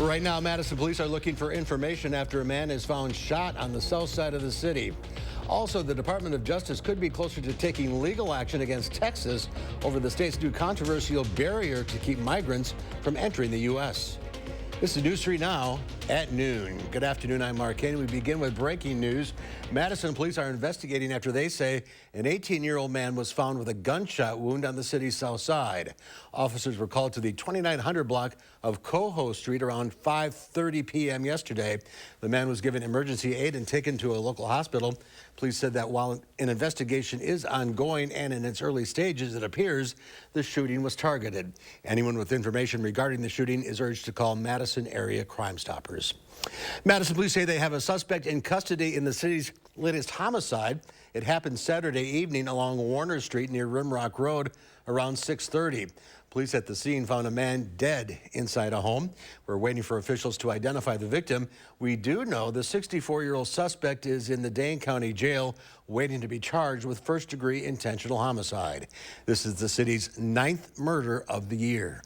Right now, Madison police are looking for information after a man is found shot on the south side of the city. Also, the Department of Justice could be closer to taking legal action against Texas over the state's new controversial barrier to keep migrants from entering the U.S. This is News 3 Now at noon. Good afternoon, I'm Mark Kane. We begin with breaking news. Madison police are investigating after they say an 18-year-old man was found with a gunshot wound on the city's south side. Officers were called to the 2900 block of Coho Street around 5:30 p.m. yesterday. The man was given emergency aid and taken to a local hospital. Police said that while an investigation is ongoing and in its early stages, it appears the shooting was targeted. Anyone with information regarding the shooting is urged to call Madison area Crime Stoppers. Madison police say they have a suspect in custody in the city's latest homicide. It happened Saturday evening along Warner Street near Rimrock Road around 6:30. Police at the scene found a man dead inside a home. We're waiting for officials to identify the victim. We do know the 64-year-old suspect is in the Dane County Jail waiting to be charged with first-degree intentional homicide. This is the city's 9th murder of the year.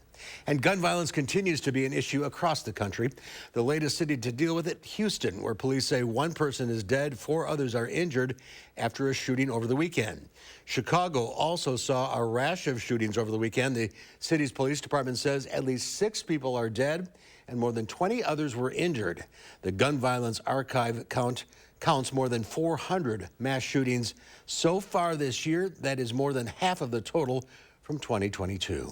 And gun violence continues to be an issue across the country. The latest city to deal with it, Houston, where police say one person is dead, 4 others are injured after a shooting over the weekend. Chicago also saw a rash of shootings over the weekend. The city's police department says at least 6 people are dead and more than 20 others were injured. The gun violence archive counts more than 400 mass shootings so far this year. That is more than half of the total from 2022.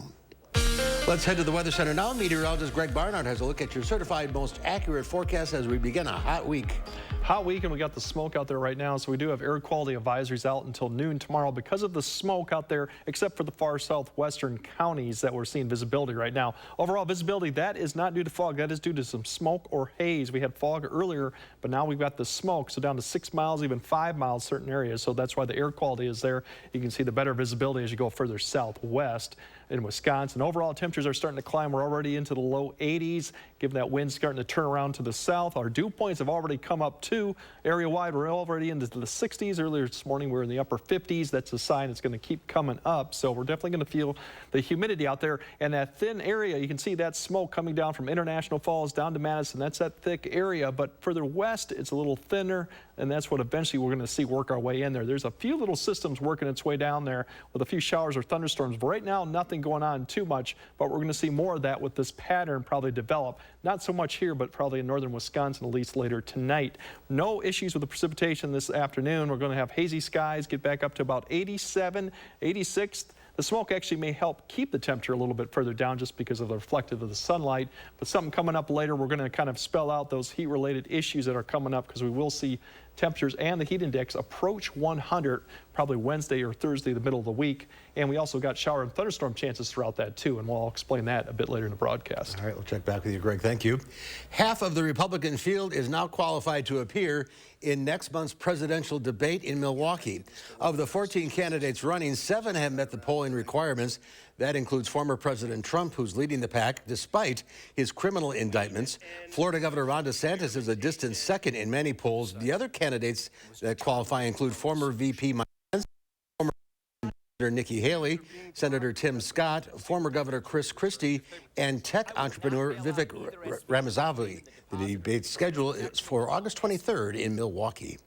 Let's head to the Weather Center now. Meteorologist Greg Barnard has a look at your certified most accurate forecast as we begin a hot week. Hot week, and we got the smoke out there right now, so we do have air quality advisories out until noon tomorrow because of the smoke out there, except for the far southwestern counties that we're seeing visibility right now. Overall visibility, that is not due to fog. That is due to some smoke or haze. We had fog earlier, but now we've got the smoke, so down to 6 miles, even 5 miles certain areas. So that's why the air quality is there. You can see the better visibility as you go further southwest in Wisconsin. Overall temperatures are starting to climb. We're already into the low 80s, given that wind starting to turn around to the south. Our dew points have already come up too. Area-wide, we're already into the 60s. Earlier this morning, we were in the upper 50s. That's a sign it's going to keep coming up. So we're definitely going to feel the humidity out there. And that thin area, you can see that smoke coming down from International Falls down to Madison. That's that thick area. But further west, it's a little thinner. And that's what eventually we're going to see work our way in there. There's a few little systems working its way down there with a few showers or thunderstorms. But right now, nothing going on too much. But we're going to see more of that with this pattern probably develop. Not so much here, but probably in northern Wisconsin, at least later tonight. No issues with the precipitation this afternoon. We're going to have hazy skies, get back up to about 87, 86. The smoke actually may help keep the temperature a little bit further down just because of the reflective of the sunlight. But something coming up later, we're going to kind of spell out those heat-related issues that are coming up because we will see temperatures and the heat index approach 100 probably Wednesday or Thursday, the middle of the week. And we also got shower and thunderstorm chances throughout that too, and we'll explain that a bit later in the broadcast. All right, we'll check back with you, Greg. Thank you. Half of the Republican field is now qualified to appear in next month's presidential debate in Milwaukee. Of the 14 candidates running, 7 have met the polling requirements. That includes former President Trump, who's leading the pack despite his criminal indictments. Florida Governor Ron DeSantis is a distant second in many polls. The other candidates that qualify include former VP Mike Pence, former Senator Nikki Haley, Senator Tim Scott, former Governor Chris Christie, and tech entrepreneur Vivek Ramaswamy. The debate schedule is for August 23rd in Milwaukee.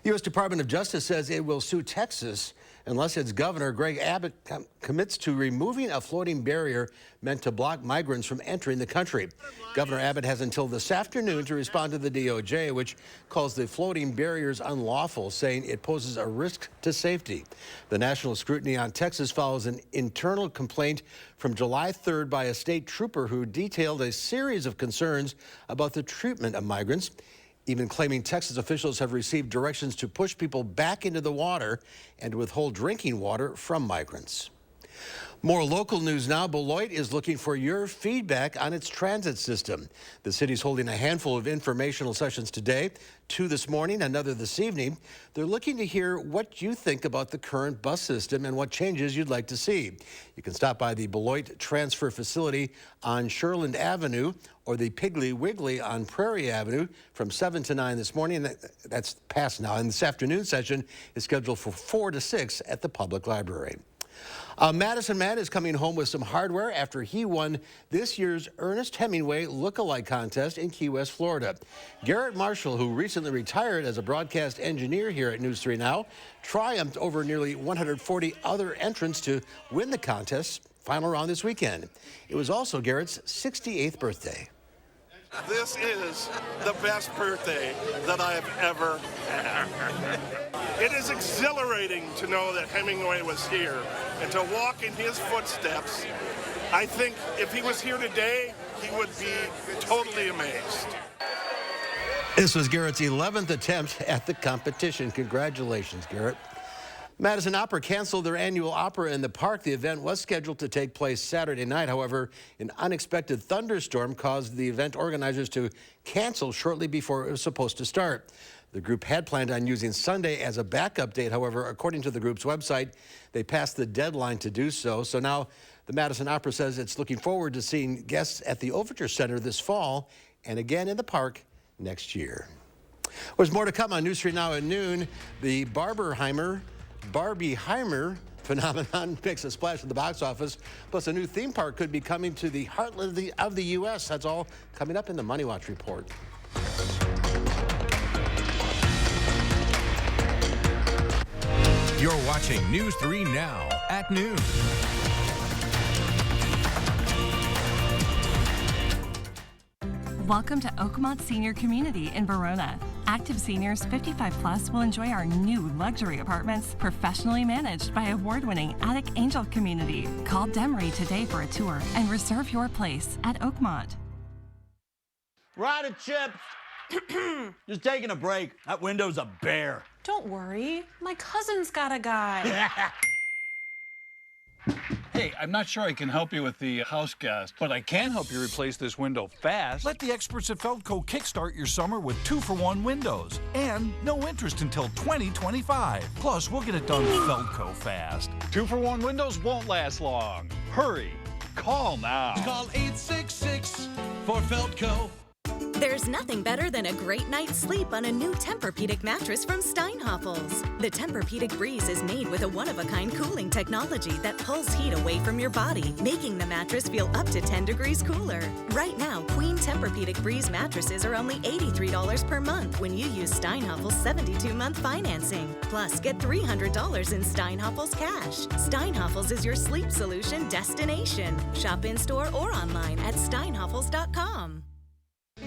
The U.S. Department of Justice says it will sue Texas unless its governor, Greg Abbott, commits to removing a floating barrier meant to block migrants from entering the country. Governor Abbott has until this afternoon to respond to the DOJ, which calls the floating barriers unlawful, saying it poses a risk to safety. The national scrutiny on Texas follows an internal complaint from July 3rd by a state trooper who detailed a series of concerns about the treatment of migrants, even claiming Texas officials have received directions to push people back into the water and withhold drinking water from migrants. More local news now. Beloit is looking for your feedback on its transit system. The city's holding a handful of informational sessions today, 2 this morning, another this evening. They're looking to hear what you think about the current bus system and what changes you'd like to see. You can stop by the Beloit Transfer Facility on Sherland Avenue or the Piggly Wiggly on Prairie Avenue from 7 to 9 this morning. That's past now. And this afternoon session is scheduled for 4 to 6 at the Public Library. A Madison man is coming home with some hardware after he won this year's Ernest Hemingway Look-alike contest in Key West, Florida. Garrett Marshall, who recently retired as a broadcast engineer here at News 3 Now, triumphed over nearly 140 other entrants to win the contest's final round this weekend. It was also Garrett's 68th birthday. This is the best birthday that I have ever had. It is exhilarating to know that Hemingway was here and to walk in his footsteps. I think if he was here today, he would be totally amazed. This was Garrett's 11th attempt at the competition. Congratulations, Garrett. Madison Opera canceled their annual opera in the park. The event was scheduled to take place Saturday night. However, an unexpected thunderstorm caused the event organizers to cancel shortly before it was supposed to start. The group had planned on using Sunday as a backup date. However, according to the group's website, they passed the deadline to do so. So now the Madison Opera says it's looking forward to seeing guests at the Overture Center this fall and again in the park next year. There's more to come on News 3 Now at noon. The Barbieheimer phenomenon makes a splash at the box office. Plus, a new theme park could be coming to the heartland of the U.S. That's all coming up in the Money Watch report. You're watching News 3 Now at noon. Welcome to Oakmont Senior Community in Verona. Active seniors 55 plus will enjoy our new luxury apartments, professionally managed by award-winning Attic Angel Community. Call Demery today for a tour and reserve your place at Oakmont. Ride a chip. Just taking a break. That window's a bear. Don't worry. My cousin's got a guy. Hey, I'm not sure I can help you with the house gas, but I can help you replace this window fast. Let the experts at Feldco kickstart your summer with 2-for-1 windows and no interest until 2025. Plus, we'll get it done Feldco fast. 2-for-1 windows won't last long. Hurry. Call now. Call 866 for Feldco. There's nothing better than a great night's sleep on a new Tempur-Pedic mattress from Steinhafels. The Tempur-Pedic Breeze is made with a one-of-a-kind cooling technology that pulls heat away from your body, making the mattress feel up to 10 degrees cooler. Right now, Queen Tempur-Pedic Breeze mattresses are only $83 per month when you use Steinhafels' 72-month financing. Plus, get $300 in Steinhafels cash. Steinhafels is your sleep solution destination. Shop in-store or online at steinhafels.com.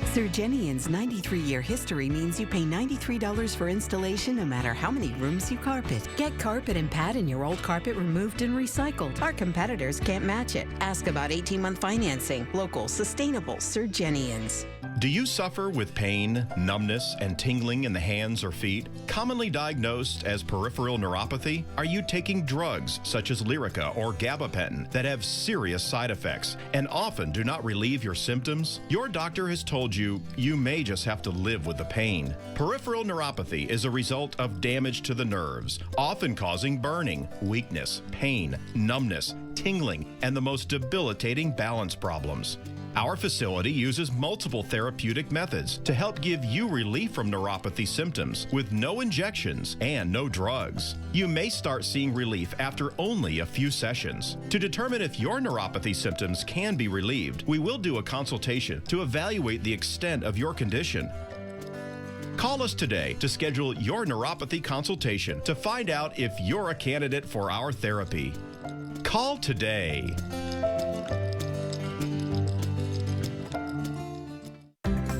Surgenian's 93-year history means you pay $93 for installation no matter how many rooms you carpet. Get carpet and pad in your old carpet removed and recycled. Our competitors can't match it. Ask about 18-month financing. Local, sustainable Surgenians. Do you suffer with pain, numbness, and tingling in the hands or feet? Commonly diagnosed as peripheral neuropathy? Are you taking drugs such as Lyrica or gabapentin that have serious side effects and often do not relieve your symptoms? Your doctor has told you may just have to live with the pain. Peripheral neuropathy is a result of damage to the nerves, often causing burning, weakness, pain, numbness, tingling, and the most debilitating balance problems. Our facility uses multiple therapeutic methods to help give you relief from neuropathy symptoms with no injections and no drugs. You may start seeing relief after only a few sessions. To determine if your neuropathy symptoms can be relieved, we will do a consultation to evaluate the extent of your condition. Call us today to schedule your neuropathy consultation to find out if you're a candidate for our therapy. Call today.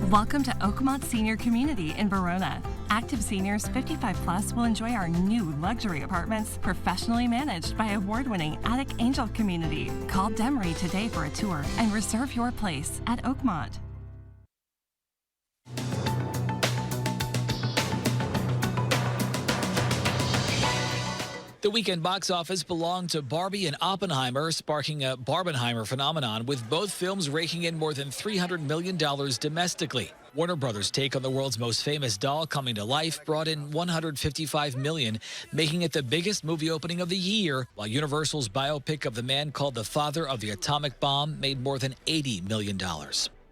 Welcome to Oakmont Senior Community in Verona. Active seniors 55 plus will enjoy our new luxury apartments, professionally managed by award-winning Attic Angel Community. Call Demery today for a tour and reserve your place at Oakmont. The weekend box office belonged to Barbie and Oppenheimer, sparking a Barbenheimer phenomenon, with both films raking in more than $300 million domestically. Warner Brothers' take on the world's most famous doll coming to life brought in $155 million, making it the biggest movie opening of the year, while Universal's biopic of the man called the father of the atomic bomb made more than $80 million.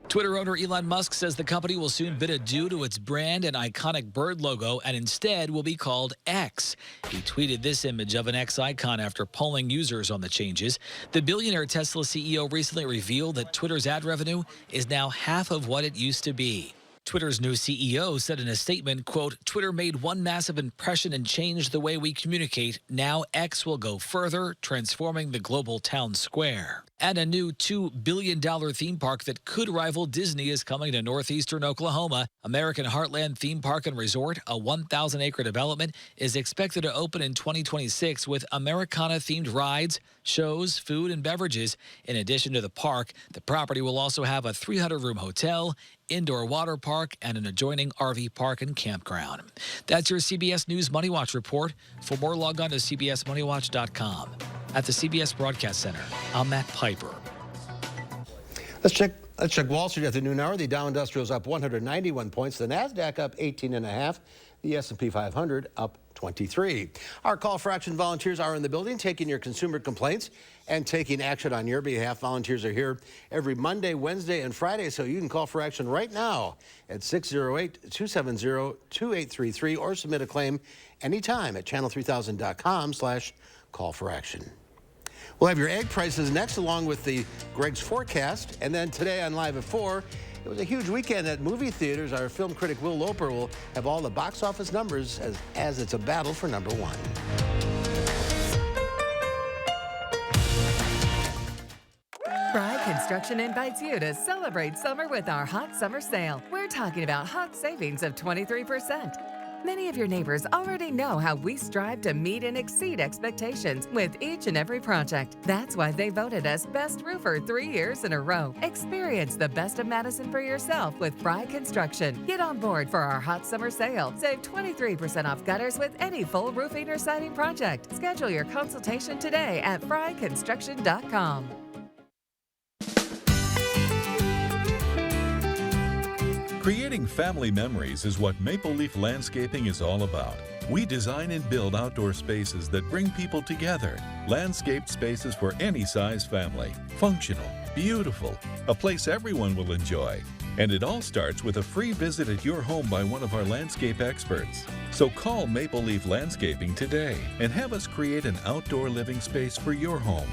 Twitter owner Elon Musk says the company will soon bid adieu to its brand and iconic bird logo and instead will be called X. He tweeted this image of an X icon after polling users on the changes. The billionaire Tesla CEO recently revealed that Twitter's ad revenue is now half of what it used to be. Twitter's new CEO said in a statement, quote, "Twitter made one massive impression and changed the way we communicate. Now X will go further, transforming the global town square." And a new $2 billion theme park that could rival Disney is coming to northeastern Oklahoma. American Heartland Theme Park and Resort, a 1,000-acre development, is expected to open in 2026 with Americana-themed rides, shows, food, and beverages. In addition to the park, the property will also have a 300-room hotel, indoor water park, and an adjoining RV park and campground. That's your CBS News Money Watch report. For more, log on to cbsmoneywatch.com. At the CBS Broadcast Center, I'm Matt Piper. Let's check Wall Street at the noon hour. The Dow Industrial is up 191 points. The Nasdaq up 18.5. The S&P 500 up 23. Our call for action volunteers are in the building, taking your consumer complaints and taking action on your behalf. Volunteers are here every Monday, Wednesday, and Friday, so you can call for action right now at 608-270-2833 or submit a claim anytime at channel3000.com/call-for-action. We'll have your egg prices next, along with the Greg's forecast, and then today on Live at 4. It was a huge weekend at movie theaters. Our film critic Will Loper will have all the box office numbers as it's a battle for number one. Fry Construction invites you to celebrate summer with our hot summer sale. We're talking about hot savings of 23%. Many of your neighbors already know how we strive to meet and exceed expectations with each and every project. That's why they voted us Best Roofer 3 years in a row. Experience the best of Madison for yourself with Fry Construction. Get on board for our hot summer sale. Save 23% off gutters with any full roofing or siding project. Schedule your consultation today at fryconstruction.com. Creating family memories is what Maple Leaf Landscaping is all about. We design and build outdoor spaces that bring people together. Landscaped spaces for any size family. Functional, beautiful, a place everyone will enjoy. And it all starts with a free visit at your home by one of our landscape experts. So call Maple Leaf Landscaping today and have us create an outdoor living space for your home.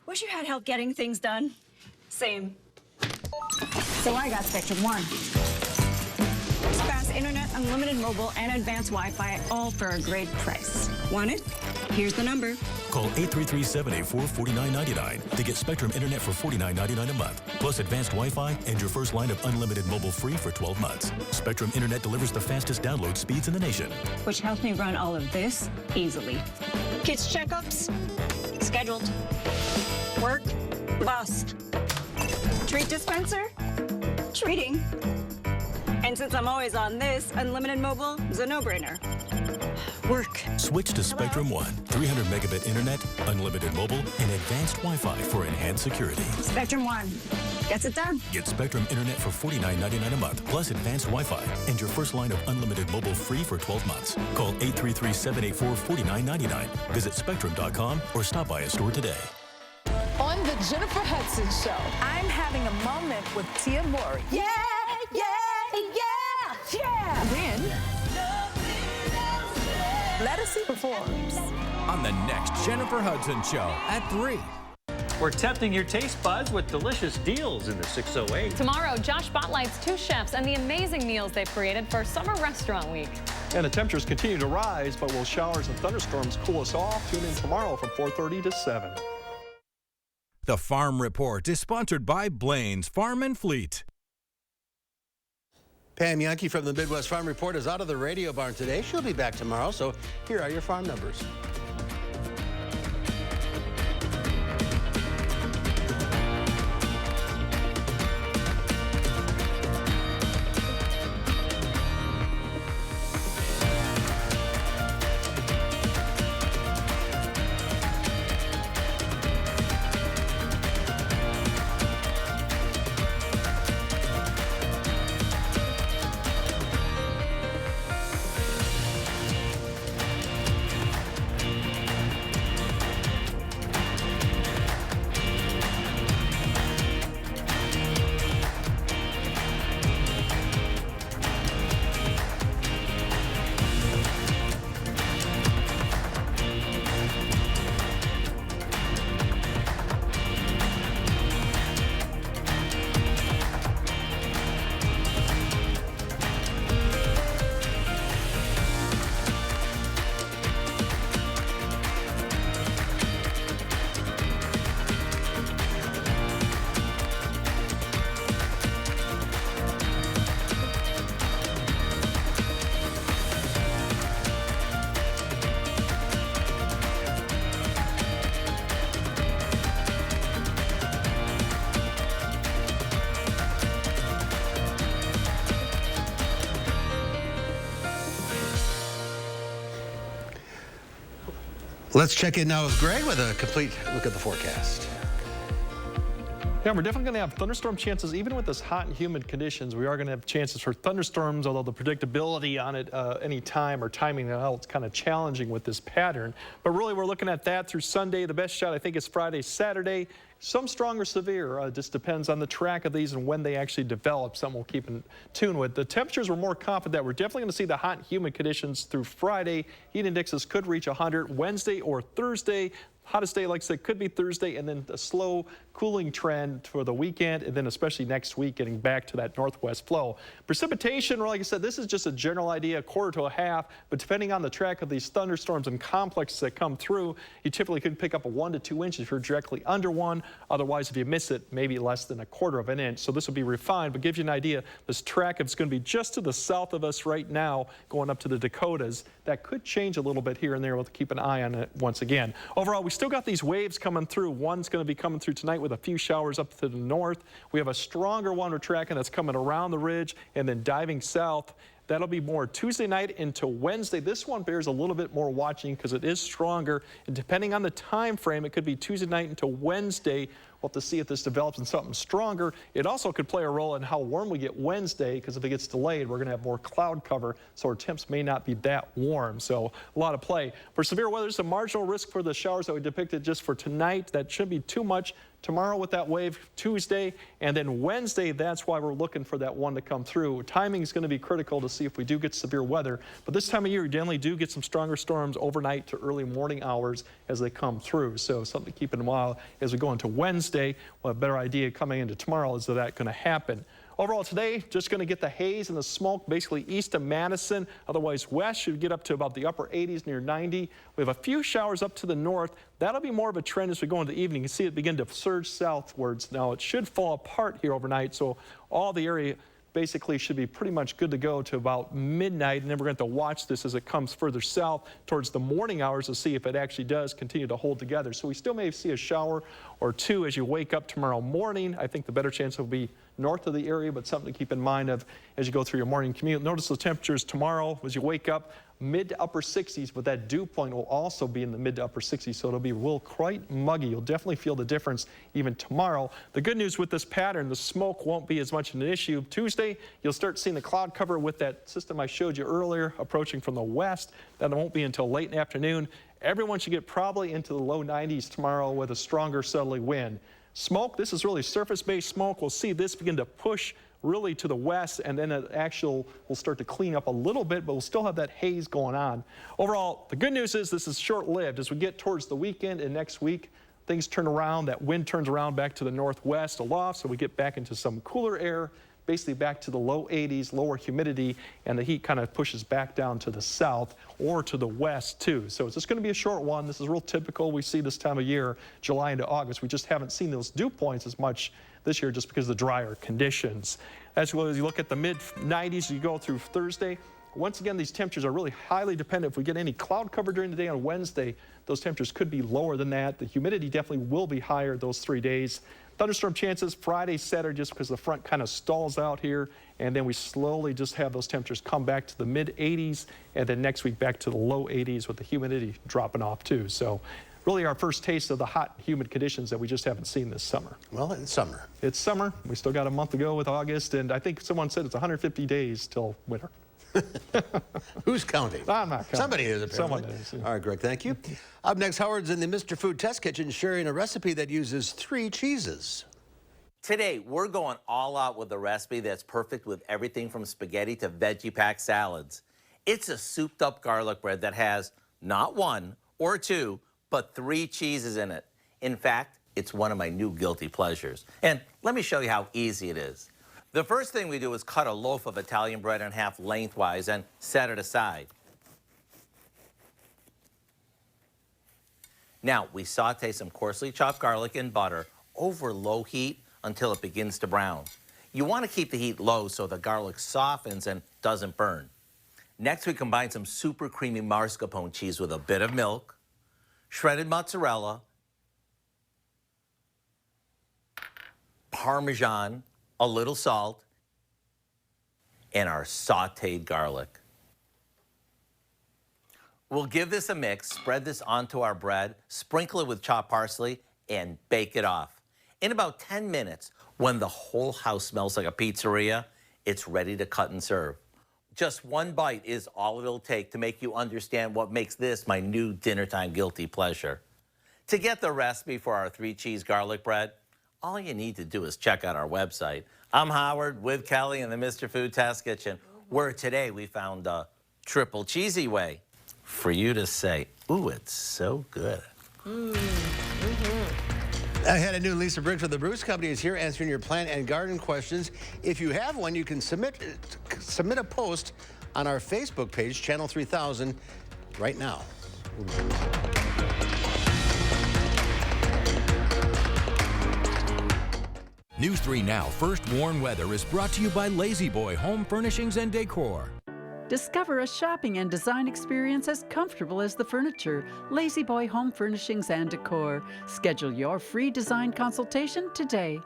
Wish you had help getting things done. Same. So I got Spectrum One. It's fast internet, unlimited mobile, and advanced Wi-Fi, all for a great price. Want it? Here's the number. Call 833-784-4999 to get Spectrum Internet for $49.99 a month, plus advanced Wi-Fi and your first line of unlimited mobile free for 12 months. Spectrum Internet delivers the fastest download speeds in the nation. Which helps me run all of this easily. Kids checkups? Scheduled. Work? Bust. Treat dispenser? Treating. And since I'm always on this, unlimited mobile is a no-brainer. Work. Switch to Spectrum One. 300 megabit internet, unlimited mobile, and advanced Wi-Fi for enhanced security. Spectrum One. Gets it done. Get Spectrum Internet for $49.99 a month, plus advanced Wi-Fi, and your first line of unlimited mobile free for 12 months. Call 833-784-4999. Visit Spectrum.com or stop by a store today. On the Jennifer Hudson Show, I'm having a moment with Tia Mowry. Yeah, yeah, yeah, yeah. Then, Madison performs. On the next Jennifer Hudson Show at 3. We're tempting your taste buds with delicious deals in the 608. Tomorrow, Josh spotlights 2 chefs and the amazing meals they've created for Summer Restaurant Week. And the temperatures continue to rise, but will showers and thunderstorms cool us off? Tune in tomorrow from 4:30 to 7. The Farm Report is sponsored by Blaine's Farm and Fleet. Pam Yankee from the Midwest Farm Report is out of the radio barn today. She'll be back tomorrow, so here are your farm numbers. Let's check in now with Greg with a complete look at the forecast. Yeah, we're definitely going to have thunderstorm chances. Even with this hot and humid conditions, we are going to have chances for thunderstorms, although the predictability on it any time or timing it's kind of challenging with this pattern. But really, we're looking at that through Sunday. The best shot, I think, is Friday, Saturday. Some strong or severe. Just depends on the track of these and when they actually develop. Some we'll keep in tune with. The temperatures we're more confident that we're definitely going to see the hot and humid conditions through Friday. Heat indexes could reach 100 Wednesday or Thursday. Hottest day, like I said, could be Thursday, and then a slow cooling trend for the weekend, and then especially next week getting back to that northwest flow. Precipitation, like I said, this is just a general idea, a quarter to a half, but depending on the track of these thunderstorms and complexes that come through, you typically could pick up a 1 to 2 inches if you're directly under one. Otherwise, if you miss it, maybe less than a quarter of an inch. So this will be refined, but gives you an idea. This track is going to be just to the south of us right now, going up to the Dakotas. That could change a little bit here and there. We'll keep an eye on it once again. Overall, we still got these waves coming through. One's going to be coming through tonight with a few showers up to the north. We have a stronger one we're tracking that's coming around the ridge and then diving south. That'll be more Tuesday night into Wednesday. This one bears a little bit more watching because it is stronger. And depending on the time frame, it could be Tuesday night into Wednesday. We'll have to see if this develops in something stronger. It also could play a role in how warm we get Wednesday, because if it gets delayed, we're going to have more cloud cover, so our temps may not be that warm. So a lot of play. For severe weather, there's a marginal risk for the showers that we depicted just for tonight. That shouldn't be too much. Tomorrow with that wave, Tuesday, and then Wednesday, that's why we're looking for that one to come through. Timing is going to be critical to see if we do get severe weather. But this time of year, you generally do get some stronger storms overnight to early morning hours as they come through. So something to keep in mind as we go into Wednesday. We'll have a better idea coming into tomorrow is that going to happen. Overall today, just going to get the haze and the smoke basically east of Madison. Otherwise, west should get up to about the upper 80s, near 90. We have a few showers up to the north. That'll be more of a trend as we go into the evening. You can see it begin to surge southwards. Now, it should fall apart here overnight, so all the area basically should be pretty much good to go to about midnight, and then we're going to have to watch this as it comes further south towards the morning hours to see if it actually does continue to hold together. So we still may see a shower or two as you wake up tomorrow morning. I think the better chance will be north of the area, but something to keep in mind of as you go through your morning commute. Notice the temperatures tomorrow as you wake up, mid to upper 60s, but that dew point will also be in the mid to upper 60s, so it'll be real quite muggy. You'll definitely feel the difference even tomorrow. The good news with this pattern, the smoke won't be as much an issue. Tuesday, you'll start seeing the cloud cover with that system I showed you earlier approaching from the west. That won't be until late in the afternoon. Everyone should get probably into the low 90s tomorrow with a stronger southerly wind. Smoke, this is really surface-based smoke. We'll see this begin to push really to the west, and then it actually will start to clean up a little bit, but we'll still have that haze going on. Overall, the good news is this is short-lived. As we get towards the weekend and next week, things turn around. That wind turns around back to the northwest aloft, so we get back into some cooler air, basically back to the low 80s, lower humidity, and the heat kind of pushes back down to the south or to the west too. So it's just going to be a short one. This is real typical. We see this time of year, July into August. We just haven't seen those dew points as much this year just because of the drier conditions. As well as you look at the mid-90s, you go through Thursday. Once again, these temperatures are really highly dependent. If we get any cloud cover during the day on Wednesday, those temperatures could be lower than that. The humidity definitely will be higher those 3 days. Thunderstorm chances Friday, Saturday, just because the front kind of stalls out here, and then we slowly just have those temperatures come back to the mid-80s, and then next week back to the low 80s with the humidity dropping off too. So really our first taste of the hot, humid conditions that we just haven't seen this summer. Well, it's summer. It's summer. We still got a month to go with August, and I think someone said it's 150 days till winter. Who's counting? I'm not counting. Somebody is, apparently. Someone is. Yeah. All right, Greg, thank you. Up next, Howard's in the Mr. Food Test Kitchen sharing a recipe that uses 3 cheeses. Today, we're going all out with a recipe that's perfect with everything from spaghetti to veggie-packed salads. It's a souped-up garlic bread that has not 1 or 2, but 3 cheeses in it. In fact, it's one of my new guilty pleasures. And let me show you how easy it is. The first thing we do is cut a loaf of Italian bread in half lengthwise and set it aside. Now, we saute some coarsely chopped garlic in butter over low heat until it begins to brown. You want to keep the heat low so the garlic softens and doesn't burn. Next, we combine some super creamy mascarpone cheese with a bit of milk, shredded mozzarella, Parmesan, a little salt, and our sauteed garlic. We'll give this a mix, spread this onto our bread, sprinkle it with chopped parsley, and bake it off. In about 10 minutes, when the whole house smells like a pizzeria, it's ready to cut and serve. Just one bite is all it'll take to make you understand what makes this my new dinnertime guilty pleasure. To get the recipe for our 3-cheese garlic bread, all you need to do is check out our website. I'm Howard with Kelly in the Mr. Food Test Kitchen, where today we found a triple cheesy way for you to say, ooh, it's so good. I had a new Lisa Briggs with the Bruce Company is here answering your plant and garden questions. If you have one, you can submit a post on our Facebook page, Channel 3000, right now. News 3 Now First Warn Weather is brought to you by Lazy Boy Home Furnishings and Decor. Discover a shopping and design experience as comfortable as the furniture. Lazy Boy Home Furnishings and Decor. Schedule your free design consultation today.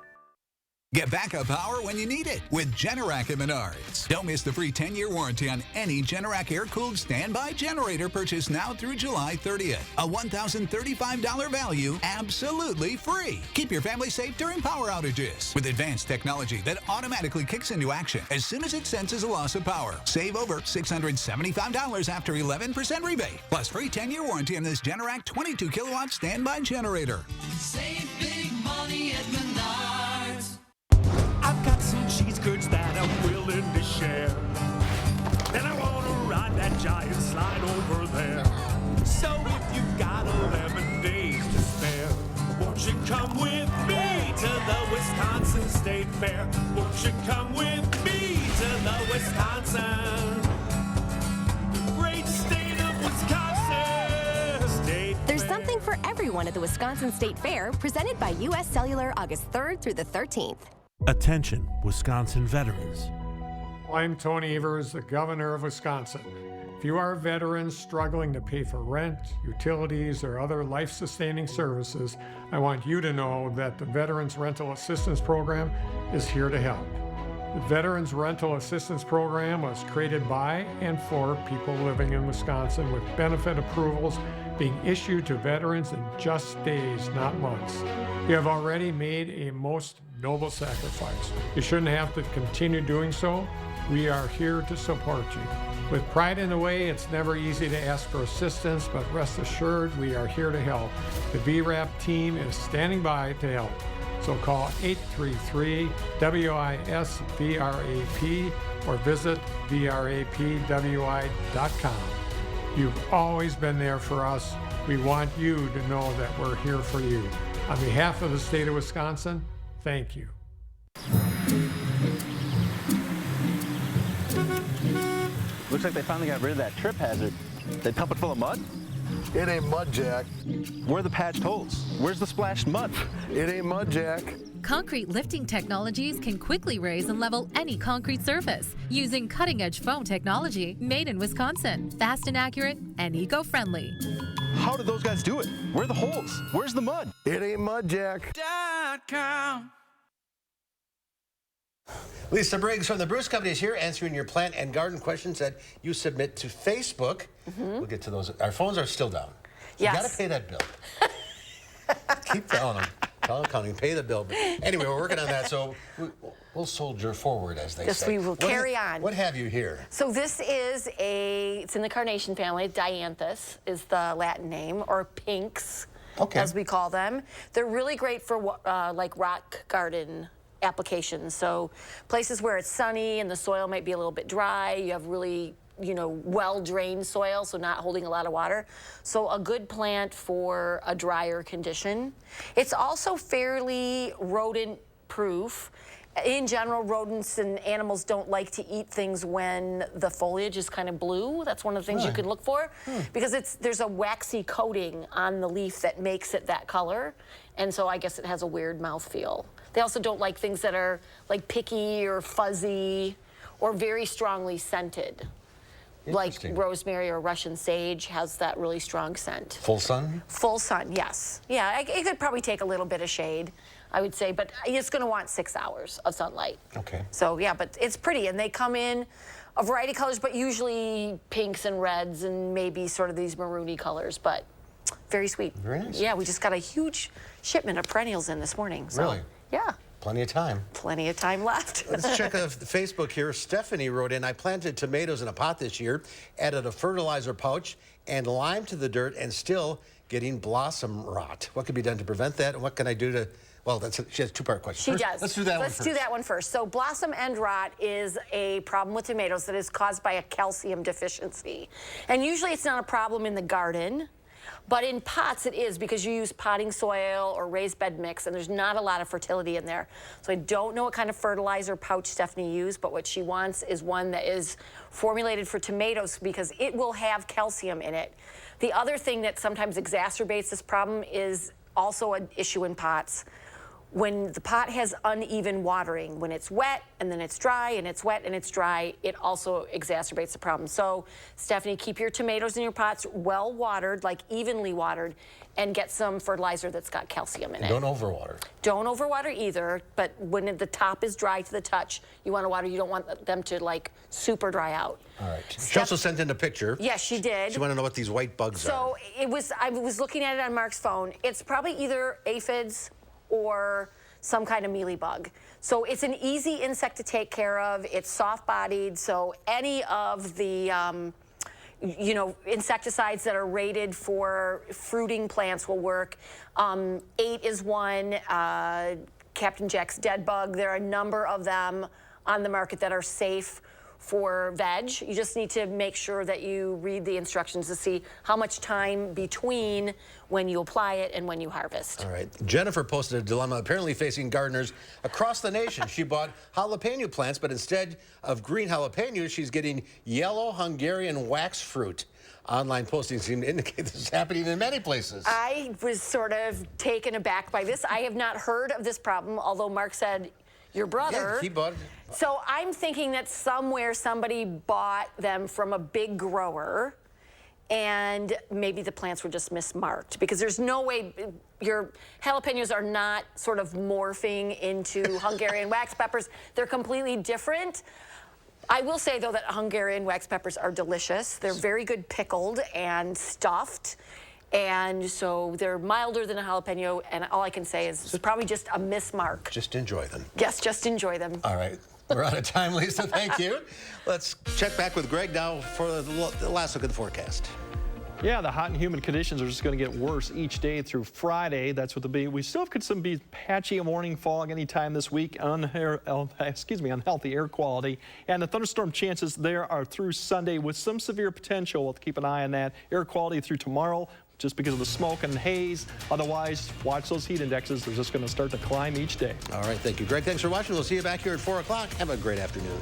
Get backup power when you need it with Generac at Menards. Don't miss the free 10-year warranty on any Generac air-cooled standby generator purchased now through July 30th. A $1,035 value, absolutely free. Keep your family safe during power outages with advanced technology that automatically kicks into action as soon as it senses a loss of power. Save over $675 after 11% rebate. Plus free 10-year warranty on this Generac 22-kilowatt standby generator. Save big money at Menards. I've got some cheese curds that I'm willing to share, and I want to ride that giant slide over there. So if you've got 11 days to spare, won't you come with me to the Wisconsin State Fair? Won't you come with me to the Wisconsin, great state of Wisconsin State There's Fair. something for everyone at the Wisconsin State Fair, presented by U.S. Cellular August 3rd through the 13th. Attention, Wisconsin veterans. I'm Tony Evers, the governor of Wisconsin. If you are a veteran struggling to pay for rent, utilities, or other life-sustaining services, I want you to know that the Veterans Rental Assistance Program is here to help. The Veterans Rental Assistance Program was created by and for people living in Wisconsin, with benefit approvals being issued to veterans in just days, not months. You have already made a most noble sacrifice. You shouldn't have to continue doing so. We are here to support you. With pride in the way, it's never easy to ask for assistance, but rest assured we are here to help. The VRAP team is standing by to help. So call 833-WISC-VRAP or visit VRAPWI.com. You've always been there for us. We want you to know that we're here for you. On behalf of the state of Wisconsin, thank you. Looks like they finally got rid of that trip hazard. They pump it full of mud? It ain't mud, Jack. Where are the patched holes? Where's the splashed mud? It ain't mud, Jack. Concrete lifting technologies can quickly raise and level any concrete surface using cutting-edge foam technology made in Wisconsin. Fast and accurate and eco-friendly. How did those guys do it? Where are the holes? Where's the mud? It ain't mud, Jack. .com. Lisa Briggs from the Bruce Company is here answering your plant and garden questions that you submit to Facebook. We'll get to those. Our phones are still down. Yes. You got to pay that bill. Keep telling them. Tell them, coming, pay the bill. But anyway, we're working on that, so we'll soldier forward, as they say. Yes, we will carry on. What have you here? So this is it's in the carnation family. Dianthus is the Latin name, or pinks, as we call them. They're really great for like rock garden applications. So places where it's sunny and the soil might be a little bit dry, you have really, well-drained soil, so not holding a lot of water. So a good plant for a drier condition. It's also fairly rodent-proof. In general, rodents and animals don't like to eat things when the foliage is kind of blue. That's one of the things you can look for, because there's a waxy coating on the leaf that makes it that color, and so I guess it has a weird mouthfeel. They also don't like things that are like picky or fuzzy or very strongly scented. Like rosemary or Russian sage has that really strong scent. Full sun? Full sun, yes. Yeah, it could probably take a little bit of shade, I would say, but it's going to want 6 hours of sunlight. Okay. So, yeah, but it's pretty, and they come in A variety of colors, but usually pinks and reds and maybe sort of these maroony colors, but very sweet. Very nice. Yeah, we just got a huge shipment of perennials in this morning. So, Really? Yeah. Plenty of time. Plenty of time left. Let's check out the Facebook here. Stephanie wrote in, I planted tomatoes in a pot this year, added a fertilizer pouch and lime to the dirt, and still getting blossom rot. What could be done to prevent that? And what can I do to, well, she has a two-part question. She does. Let's do that one first. Let's do that one first. So blossom end rot is a problem with tomatoes that is caused by a calcium deficiency. And usually it's not a problem in the garden, but in pots it is, because you use potting soil or raised bed mix, and there's not a lot of fertility in there. So I don't know what kind of fertilizer pouch Stephanie used, but what she wants is one that is formulated for tomatoes because it will have calcium in it. The other thing that sometimes exacerbates this problem is also an issue in pots. When the pot has uneven watering, when it's wet and then it's dry and it's wet and it's dry, it also exacerbates the problem. So, Stephanie, keep your tomatoes in your pots well watered, like evenly watered, and get some fertilizer that's got calcium in it. Don't overwater. Don't overwater either, but when the top is dry to the touch, you want to water. You don't want them to like super dry out. All right. She also sent in a picture. Yes, she did. She wanted to know what these white bugs are. So I was looking at it on Mark's phone. It's probably either aphids or some kind of mealybug. So it's an easy insect to take care of. It's soft-bodied, so any of the insecticides that are rated for fruiting plants will work. 8 is one, Captain Jack's dead bug. There are a number of them on the market that are safe for veg. You just need to make sure that you read the instructions to see how much time between when you apply it and when you harvest. All right. Jennifer posted a dilemma apparently facing gardeners across the nation. She bought jalapeno plants, but instead of green jalapenos, she's getting yellow Hungarian wax fruit. Online postings seem to indicate this is happening in many places. I was sort of taken aback by this. I have not heard of this problem, although Mark said your brother. Yeah, he bought it. So I'm thinking that somewhere somebody bought them from a big grower, and maybe the plants were just mismarked, because there's no way your jalapenos are not sort of morphing into Hungarian wax peppers. They're completely different. I will say, though, that Hungarian wax peppers are delicious. They're very good pickled and stuffed. And so they're milder than a jalapeno, and all I can say is it's probably just a mismark. Just enjoy them. Yes, just enjoy them. All right. We're out of time, Lisa. Thank you. Let's check back with Greg now for the last look at the forecast. Yeah, the hot and humid conditions are just going to get worse each day through Friday. That's what the be. We still could be patchy morning fog anytime this week. Unhealthy air quality, and the thunderstorm chances there are through Sunday with some severe potential. We'll have to keep an eye on that. Air quality through tomorrow, just because of the smoke and haze. Otherwise, watch those heat indexes. They're just going to start to climb each day. All right, thank you, Greg. Thanks for watching. We'll see you back here at 4 o'clock. Have a great afternoon.